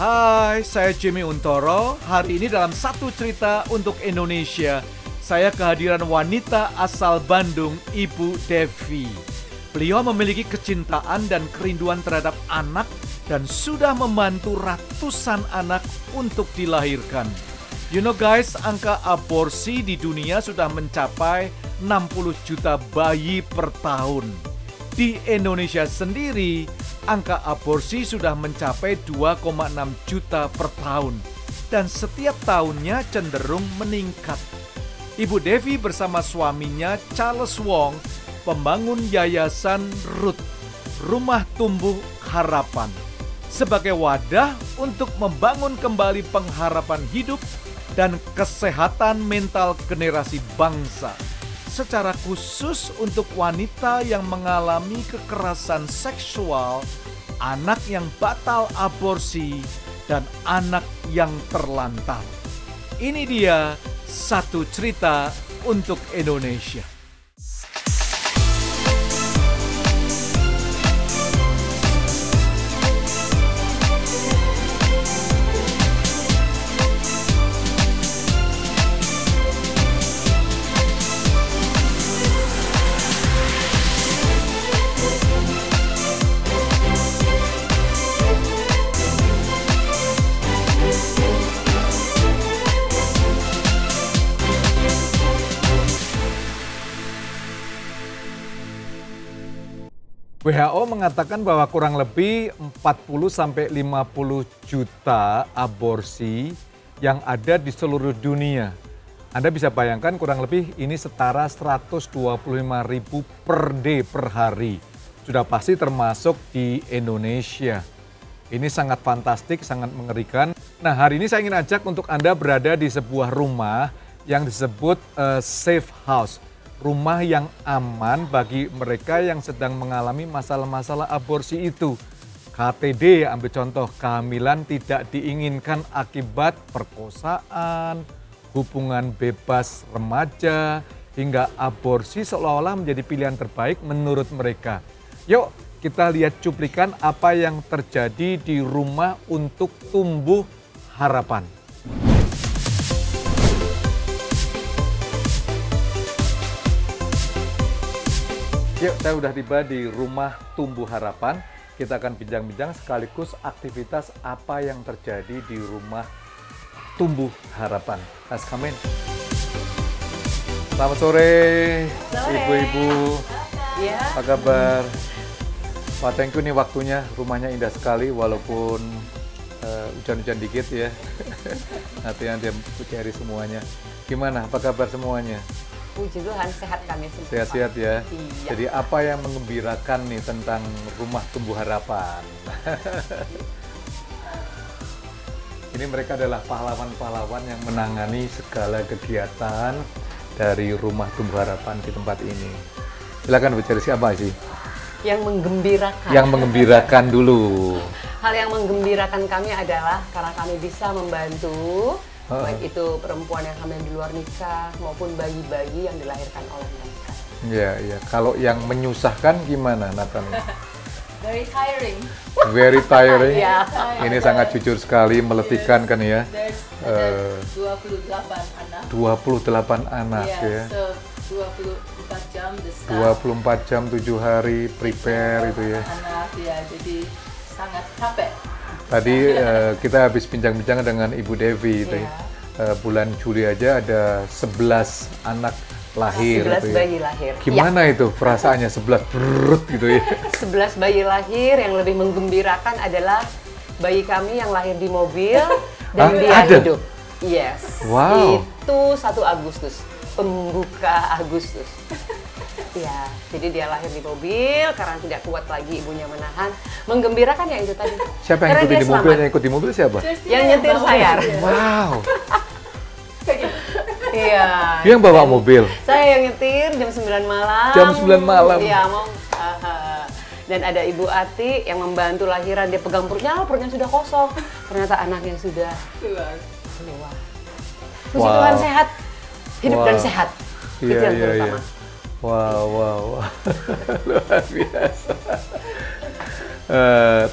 Hai, saya Jimmy Untoro. Hari ini dalam Satu Cerita untuk Indonesia, saya kehadiran wanita asal Bandung, Ibu Devi. Beliau memiliki kecintaan dan kerinduan terhadap anak dan sudah membantu ratusan anak untuk dilahirkan. You know guys, angka aborsi di dunia sudah mencapai 60 juta bayi per tahun. Di Indonesia sendiri, angka aborsi sudah mencapai 2,6 juta per tahun. Dan setiap tahunnya cenderung meningkat. Ibu Devi bersama suaminya Charles Wong membangun Yayasan RUT, Rumah Tumbuh Harapan, sebagai wadah untuk membangun kembali pengharapan hidup dan kesehatan mental generasi bangsa, secara khusus untuk wanita yang mengalami kekerasan seksual, anak yang batal aborsi, dan anak yang terlantar. Ini dia Satu Cerita untuk Indonesia. WHO mengatakan bahwa kurang lebih 40-50 juta aborsi yang ada di seluruh dunia. Anda bisa bayangkan kurang lebih ini setara 125.000 per day per hari. Sudah pasti termasuk di Indonesia. Ini sangat fantastik, sangat mengerikan. Nah, hari ini saya ingin ajak untuk Anda berada di sebuah rumah yang disebut safe house. Rumah yang aman bagi mereka yang sedang mengalami masalah-masalah aborsi itu. KTD, ambil contoh, kehamilan tidak diinginkan akibat perkosaan, hubungan bebas remaja, hingga aborsi seolah-olah menjadi pilihan terbaik menurut mereka. Yuk kita lihat cuplikan apa yang terjadi di Rumah untuk Tumbuh Harapan. Yuk, saya sudah tiba di Rumah Tumbuh Harapan. Kita akan bincang-bincang sekaligus aktivitas apa yang terjadi di Rumah Tumbuh Harapan. Let's come in. Selamat sore, ibu-ibu. Ya. Apa kabar? Pak, thank you nih waktunya. Rumahnya indah sekali walaupun hujan-hujan dikit ya. Nanti dia cari semuanya. Gimana? Apa kabar semuanya? Puji Tuhan, sehat kami semua. Sehat-sehat ya. Iya. Jadi apa yang mengembirakan nih tentang Rumah Tumbuh Harapan? Ini mereka adalah pahlawan-pahlawan yang menangani segala kegiatan dari Rumah Tumbuh Harapan di tempat ini. Silakan bicara siapa sih? Yang menggembirakan. Yang menggembirakan dulu. Hal yang menggembirakan kami adalah karena kami bisa membantu baik itu perempuan yang hamil di luar nikah maupun bayi-bayi yang dilahirkan oleh mereka. Iya, iya. Kalau yang menyusahkan gimana, Nathan? Very tiring. Very tiring. Ya. Ini sangat jujur sekali, meletihkan kan ya. There's 28 anak. 28 anak ya. So 24 jam the staff. 24 jam 7 hari prepare itu ya. Anak ya, jadi sangat capek. Tadi kita habis bincang-bincang dengan Ibu Devi. Bulan Juli aja ada 11 anak lahir. 11 gitu ya. bayi lahir. Gimana itu perasaannya 11 brrrt gitu ya? 11 bayi lahir. Yang lebih menggembirakan adalah bayi kami yang lahir di mobil dan dia ada? hidup. Yes. Wow. Itu 1 Agustus, pembuka Agustus. Ya, jadi dia lahir di mobil karena tidak kuat lagi ibunya menahan. Menggembirakan ya itu tadi. Siapa yang ikut di mobil? Yang ikut di mobil siapa? Yang nyetir saya. Wow. Iya. Dia yang bawa mobil. Saya yang nyetir jam 9 malam. Jam 9 malam. Iya, mau. Dan ada Ibu Ati yang membantu lahiran. Dia pegang perutnya sudah kosong. Ternyata anaknya sudah keluar. Puji Tuhan sehat. Hidup dan sehat. Itu yang terutama. Wow. Luar biasa.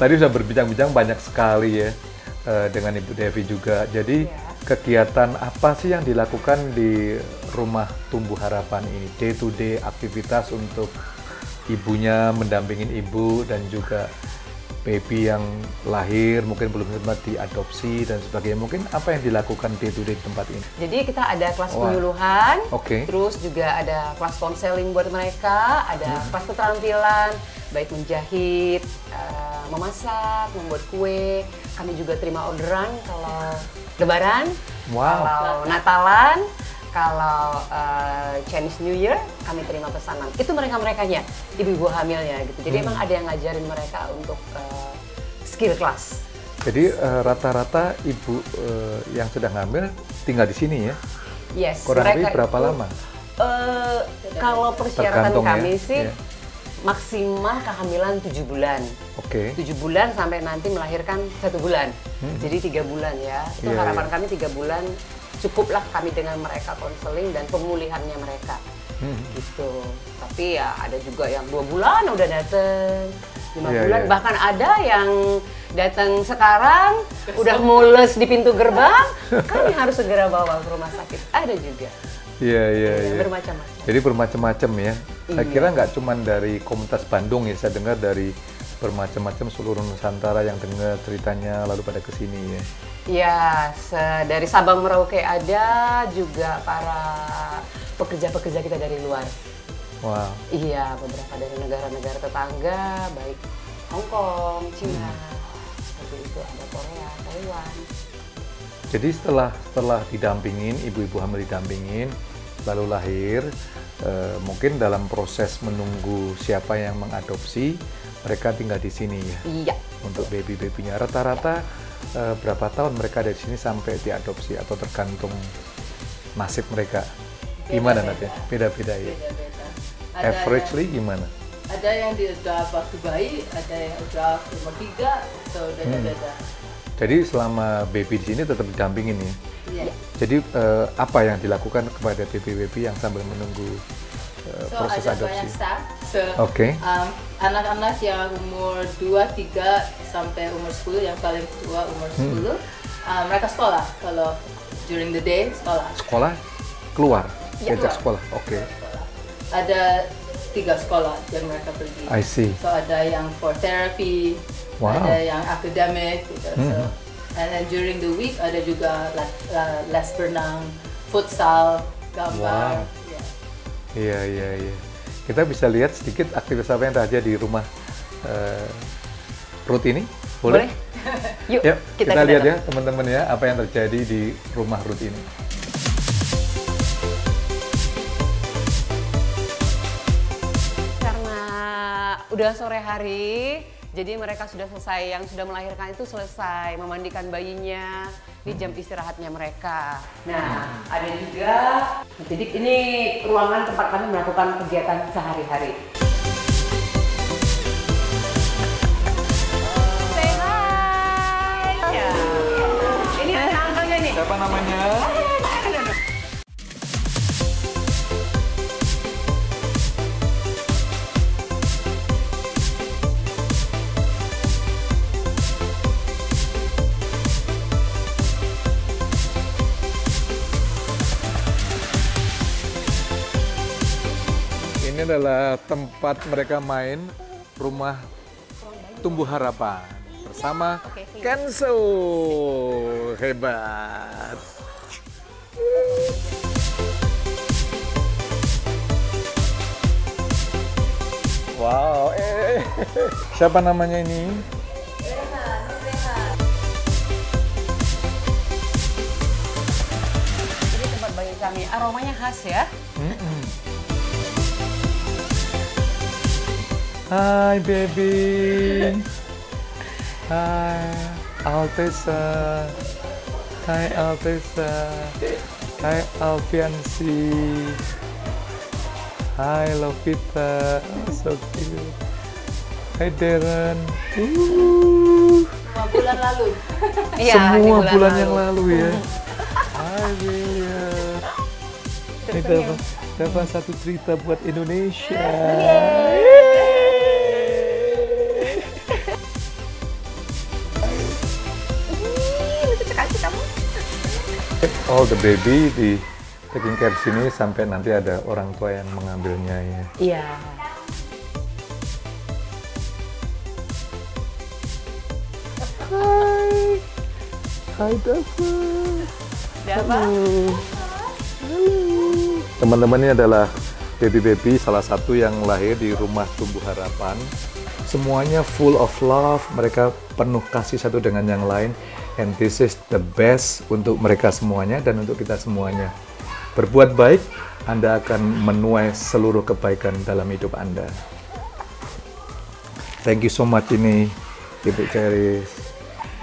Tadi sudah berbincang-bincang banyak sekali ya. dengan Ibu Devi juga. Jadi kegiatan apa sih yang dilakukan di Rumah Tumbuh Harapan ini? Day to day aktivitas untuk ibunya, mendampingin ibu dan juga baby yang lahir, mungkin belum sempat diadopsi dan sebagainya. Mungkin apa yang dilakukan day to day di tempat ini? Jadi kita ada kelas penyuluhan, Oke. terus juga ada kelas konseling buat mereka, ada kelas keterampilan, baik menjahit, memasak, membuat kue. Kami juga terima orderan kalau Lebaran, kalau Natalan, kalau Chinese New Year, kami terima pesanan. Itu mereka-merekanya, ibu-ibu hamilnya gitu. Jadi emang ada yang ngajarin mereka untuk skill class. Jadi rata-rata ibu yang sedang hamil tinggal di sini ya? Yes. Kurang lebih berapa itu, lama? Kalau persyaratan Tergantung kami ya? sih maksimal kehamilan 7 bulan. Oke. 7 bulan sampai nanti melahirkan 1 bulan. Jadi 3 bulan ya. Itu Iya, harapan iya. kami 3 bulan cukuplah kami dengan mereka konseling dan pemulihannya mereka. Gitu. Tapi ya ada juga yang 2 bulan udah dateng, 5 Iya, bulan iya. bahkan ada yang datang sekarang udah mules di pintu gerbang, kami harus segera bawa ke rumah sakit. Ada juga. Iya. Bermacam-macam. Jadi bermacam-macam ya. Saya Iya. kira nggak cuma dari komunitas Bandung ya, saya dengar dari bermacam-macam seluruh Nusantara yang dengar ceritanya lalu pada kesini ya. Ya, dari Sabang Merauke ada juga para pekerja-pekerja kita dari luar. Wow. Iya, beberapa dari negara-negara tetangga, baik Hong Kong, Cina, seperti itu, ada Korea, Taiwan. Jadi setelah didampingin, ibu-ibu hamil didampingin, lalu lahir, mungkin dalam proses menunggu siapa yang mengadopsi, mereka tinggal di sini ya. Iya. Untuk baby-babynya. Rata-rata berapa tahun mereka ada di sini sampai diadopsi atau tergantung nasib mereka? Gimana nanti? Beda-beda ya. Beda-beda. Averagely gimana? Ada yang di-adopt waktu bayi, ada yang adopt umur 3, so beda-beda. Jadi selama baby di sini tetap didampingin ya. Iya. Jadi apa yang dilakukan kepada baby-baby yang sambil menunggu So proses ada adopsi? banyak staff. So Oke. anak-anak yang umur 2, 3 sampai umur 10, yang paling tua umur 10, mereka sekolah. Kalau during the day sekolah. Sekolah keluar, Ya, diajak keluar. sekolah. Oke. Sekolah. Ada 3 sekolah yang mereka pergi. I see. So ada yang for therapy, Wow. ada yang academic gitu. So, and then during the week ada juga les berenang, futsal, gambar. Wow. Yeah. Iya. Kita bisa lihat sedikit aktivitas apa yang terjadi di rumah Ruth ini? Boleh? Yuk, Yuk, kita lihat datang. ya teman-teman ya apa yang terjadi di rumah Ruth ini. Karena udah sore hari, jadi mereka sudah selesai, yang sudah melahirkan itu selesai memandikan bayinya di jam istirahatnya mereka. Nah, ada juga, jadi ini ruangan tempat kami melakukan kegiatan sehari-hari. Say hi! Ya. Ini uncle-nya nih. Siapa namanya? Ini adalah tempat mereka main Rumah Tumbuh Harapan bersama Kenzo. Hebat. Wow, siapa namanya ini? Ini tempat bayi kami, aromanya khas ya. Hai baby. Hai Altesa. Hai Altesa. Hai Alfiansi. Hai Lovita. Oh, so cute. Hai Darren. 5 bulan lalu. Iya, di Semua bulan lalu. yang lalu ya. Hai William. Ini dapat satu cerita buat Indonesia. all the baby di taking care sini sampai nanti ada orang tua yang mengambilnya ya. Iya. Hai Dava. Dava. Teman-teman, ini adalah baby-baby salah satu yang lahir di Rumah Tumbuh Harapan. Semuanya full of love, mereka penuh kasih satu dengan yang lain. And this is the best untuk mereka semuanya dan untuk kita semuanya. Berbuat baik, Anda akan menuai seluruh kebaikan dalam hidup Anda. Thank you so much ini Ibu Ceris,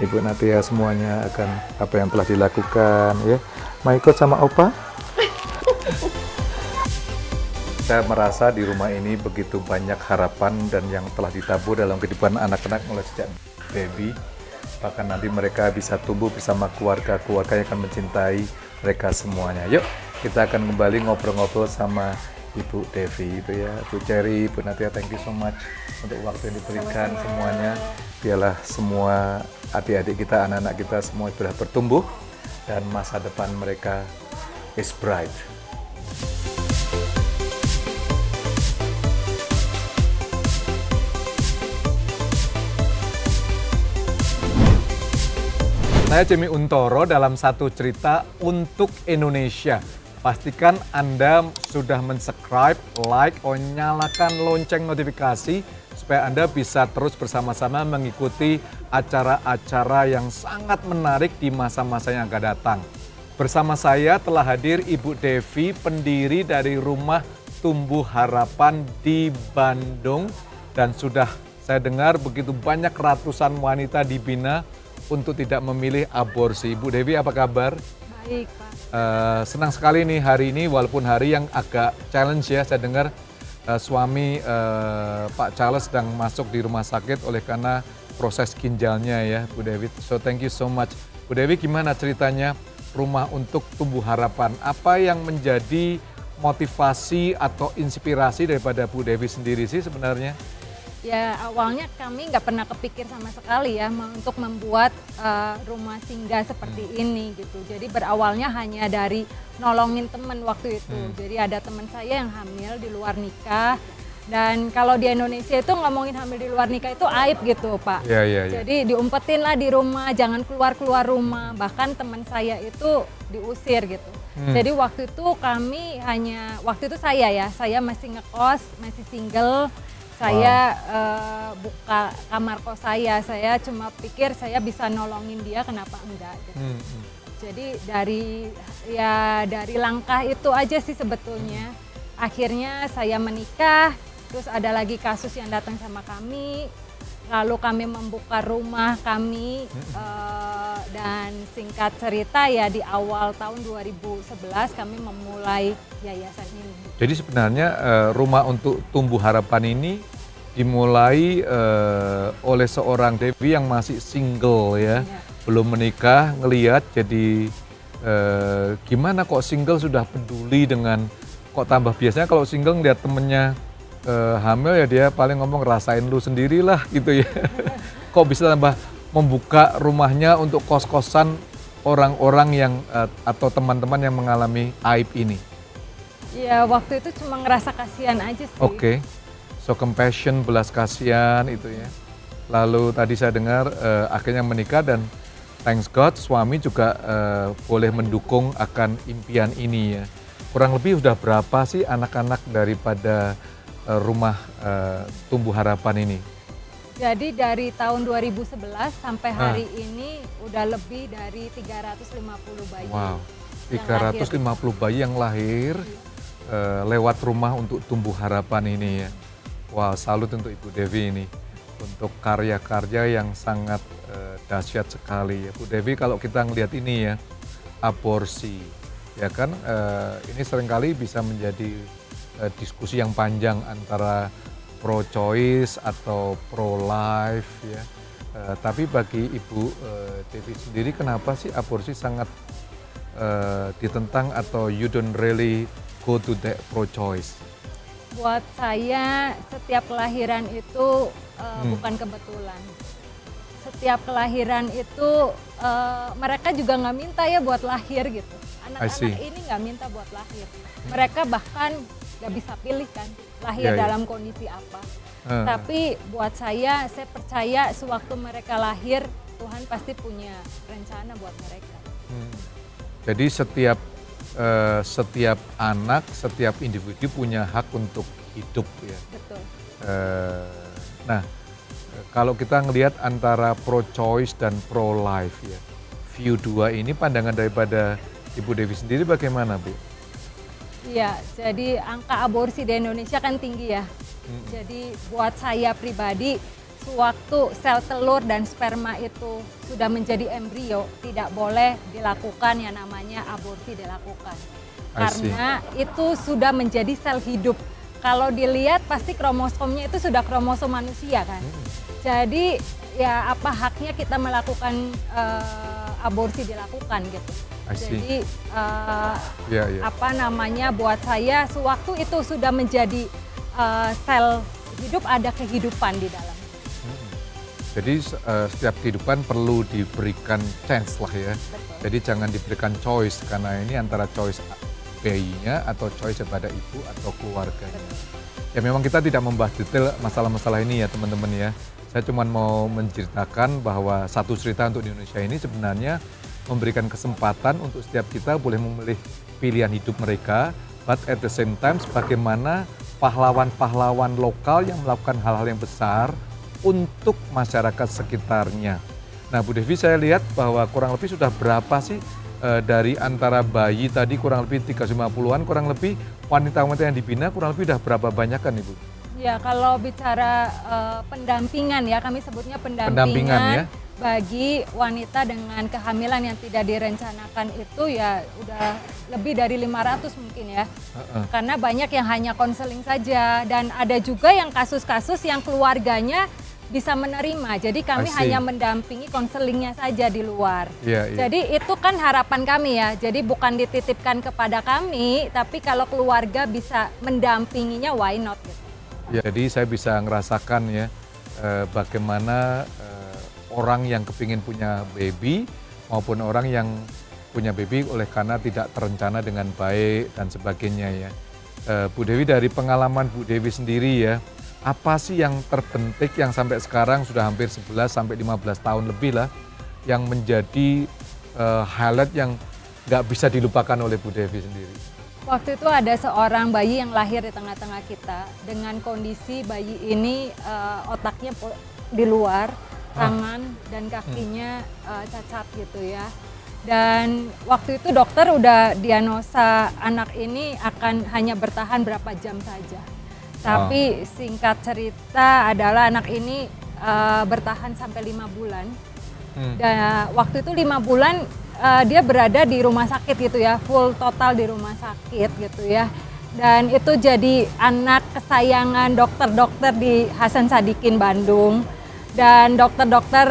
Ibu Natia, semuanya akan apa yang telah dilakukan ya. Mau ikut sama Opa? Saya merasa di rumah ini begitu banyak harapan dan yang telah ditabur dalam kehidupan anak-anak mulai sejak baby. Bahkan nanti mereka bisa tumbuh bersama keluarga-keluarga yang akan mencintai mereka semuanya. Yuk, kita akan kembali ngobrol-ngobrol sama Ibu Devi itu ya. Bu Cherry, Bu Natia, thank you so much untuk waktu yang diberikan semuanya. Biarlah semua adik-adik kita, anak-anak kita semua sudah bertumbuh dan masa depan mereka is bright. Saya Jimmy Untoro dalam satu cerita untuk Indonesia. Pastikan Anda sudah men-subscribe, like, nyalakan lonceng notifikasi supaya Anda bisa terus bersama-sama mengikuti acara-acara yang sangat menarik di masa-masa yang akan datang. Bersama saya telah hadir Ibu Devi, pendiri dari Rumah Tumbuh Harapan di Bandung. Dan sudah saya dengar begitu banyak ratusan wanita dibina untuk tidak memilih aborsi. Ibu Devi, apa kabar? Baik, Pak. Senang sekali nih hari ini, walaupun hari yang agak challenge ya. Saya dengar suami Pak Charles sedang masuk di rumah sakit oleh karena proses ginjalnya ya, Bu Devi. So thank you so much. Bu Devi, gimana ceritanya Rumah untuk Tumbuh Harapan? Apa yang menjadi motivasi atau inspirasi daripada Bu Devi sendiri sih sebenarnya? Ya awalnya kami nggak pernah kepikir sama sekali ya untuk membuat rumah singgah seperti ini gitu. Jadi berawalnya hanya dari nolongin teman waktu itu. Jadi ada teman saya yang hamil di luar nikah. Dan kalau di Indonesia itu ngomongin hamil di luar nikah itu aib gitu Pak. Ya. Jadi diumpetin lah di rumah, jangan keluar rumah. Bahkan teman saya itu diusir gitu. Jadi waktu itu saya masih ngekos, masih single. Saya buka kamar kos saya cuma pikir saya bisa nolongin dia, kenapa enggak gitu. Jadi dari langkah itu aja sih sebetulnya. Akhirnya saya menikah, terus ada lagi kasus yang datang sama kami, lalu kami membuka rumah kami, dan singkat cerita ya di awal tahun 2011 kami memulai yayasan ini. Jadi sebenarnya Rumah untuk Tumbuh Harapan ini dimulai oleh seorang Devi yang masih single ya, belum menikah, ngelihat jadi gimana kok single sudah peduli dengan, kok tambah biasanya kalau single ngeliat temennya hamil ya dia paling ngomong rasain lu sendirilah gitu ya. Kok bisa tambah membuka rumahnya untuk kos-kosan orang-orang yang atau teman-teman yang mengalami aib ini? Ya waktu itu cuma ngerasa kasihan aja sih. Oke. So compassion, belas kasihan itu ya. Lalu tadi saya dengar akhirnya menikah dan thanks God suami juga boleh mendukung akan impian ini ya. Kurang lebih sudah berapa sih anak-anak daripada Rumah Tumbuh Harapan ini? Jadi dari tahun 2011 sampai hari ini udah lebih dari 350 bayi. Wow, 350 bayi yang lahir lewat Rumah untuk Tumbuh Harapan ini ya. Wow, salut untuk Ibu Devi ini. Untuk karya-karya yang sangat dahsyat sekali ya. Bu Devi, kalau kita ngelihat ini ya, aborsi, ya kan ini seringkali bisa menjadi diskusi yang panjang antara pro-choice atau pro-life ya. Tapi bagi Ibu Devi sendiri, kenapa sih aborsi sangat ditentang atau you don't really go to the pro-choice? Buat saya setiap kelahiran itu bukan kebetulan. setiap kelahiran itu mereka juga nggak minta ya buat lahir gitu. Anak-anak ini nggak minta buat lahir. Mereka bahkan nggak bisa pilih kan lahir dalam kondisi apa. Tapi buat saya percaya sewaktu mereka lahir Tuhan pasti punya rencana buat mereka. Jadi setiap anak, setiap individu punya hak untuk hidup ya. Betul. Nah, kalau kita ngelihat antara pro-choice dan pro-life ya, view dua ini pandangan daripada Ibu Devi sendiri bagaimana, Bu? Iya, jadi angka aborsi di Indonesia kan tinggi ya. Jadi buat saya pribadi, sewaktu sel telur dan sperma itu sudah menjadi embrio, tidak boleh dilakukan yang namanya aborsi dilakukan. Karena itu sudah menjadi sel hidup. Kalau dilihat pasti kromosomnya itu sudah kromosom manusia kan. Jadi ya apa haknya kita melakukan aborsi dilakukan gitu. Jadi apa namanya buat saya sewaktu itu sudah menjadi sel hidup ada kehidupan di dalam. Jadi setiap kehidupan perlu diberikan chance lah ya. Betul. Jadi jangan diberikan choice karena ini antara choice bayinya atau choice kepada ibu atau keluarganya. Ya memang kita tidak membahas detail masalah-masalah ini ya teman-teman ya. Saya cuma mau menceritakan bahwa satu cerita untuk di Indonesia ini sebenarnya memberikan kesempatan untuk setiap kita boleh memilih pilihan hidup mereka, but at the same time bagaimana pahlawan-pahlawan lokal yang melakukan hal-hal yang besar untuk masyarakat sekitarnya. Nah Bu Devi saya lihat bahwa kurang lebih sudah berapa sih dari antara bayi tadi kurang lebih 350-an, kurang lebih wanita-wanita yang dibina kurang lebih sudah berapa banyak kan Ibu? Ya kalau bicara pendampingan ya kami sebutnya pendampingan ya. Bagi wanita dengan kehamilan yang tidak direncanakan itu ya udah lebih dari 500 mungkin ya. Karena banyak yang hanya konseling saja dan ada juga yang kasus-kasus yang keluarganya bisa menerima. Jadi kami hanya mendampingi konselingnya saja di luar. Jadi itu kan harapan kami ya. Jadi bukan dititipkan kepada kami, tapi kalau keluarga bisa mendampinginya, why not gitu. Ya, jadi saya bisa ngerasakan ya bagaimana orang yang kepingin punya baby maupun orang yang punya baby oleh karena tidak terencana dengan baik dan sebagainya ya. Bu Devi dari pengalaman Bu Devi sendiri ya, apa sih yang terbentik yang sampai sekarang sudah hampir 11 sampai 15 tahun lebih lah yang menjadi highlight yang nggak bisa dilupakan oleh Bu Devi sendiri? Waktu itu ada seorang bayi yang lahir di tengah-tengah kita dengan kondisi bayi ini otaknya di luar, tangan dan kakinya cacat gitu ya. Dan waktu itu dokter udah diagnosa anak ini akan hanya bertahan berapa jam saja. Tapi singkat cerita adalah anak ini bertahan sampai 5 bulan. Dan waktu itu 5 bulan dia berada di rumah sakit gitu ya, full total di rumah sakit gitu ya. Dan itu jadi anak kesayangan dokter-dokter di Hasan Sadikin Bandung. Dan dokter-dokter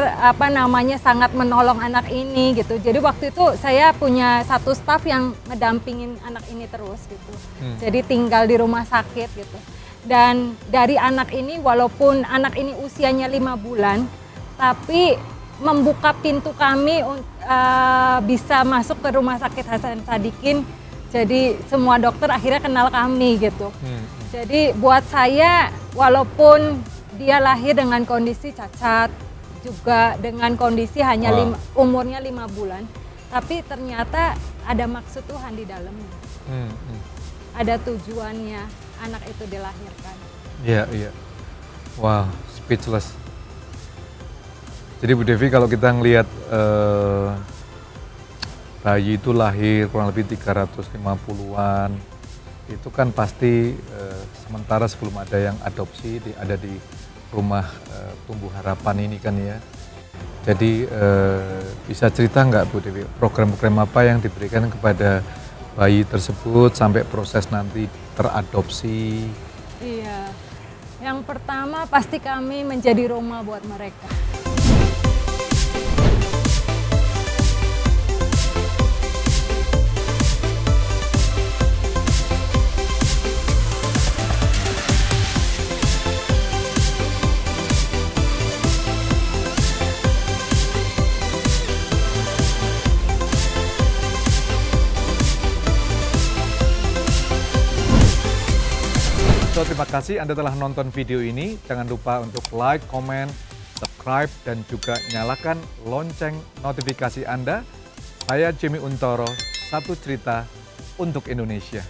sangat menolong anak ini gitu. Jadi waktu itu saya punya satu staf yang ngedampingin anak ini terus gitu. Jadi tinggal di rumah sakit gitu. Dan dari anak ini walaupun anak ini usianya 5 bulan, tapi membuka pintu kami bisa masuk ke rumah sakit Hasan Sadikin. Jadi semua dokter akhirnya kenal kami gitu. Jadi buat saya walaupun dia lahir dengan kondisi cacat, juga dengan kondisi hanya umurnya 5 bulan, tapi ternyata ada maksud Tuhan di dalamnya. Ada tujuannya anak itu dilahirkan. Iya. Wow, speechless. Jadi Bu Devi kalau kita ngelihat bayi itu lahir kurang lebih 350-an, itu kan pasti sementara sebelum ada yang adopsi ada di rumah tumbuh harapan ini kan ya. Jadi bisa cerita nggak Bu Dewi program-program apa yang diberikan kepada bayi tersebut sampai proses nanti teradopsi? Iya, yang pertama pasti kami menjadi rumah buat mereka. So, terima kasih Anda telah nonton video ini. Jangan lupa untuk like, comment, subscribe, dan juga nyalakan lonceng notifikasi Anda. Saya Jimmy Untoro, satu cerita untuk Indonesia.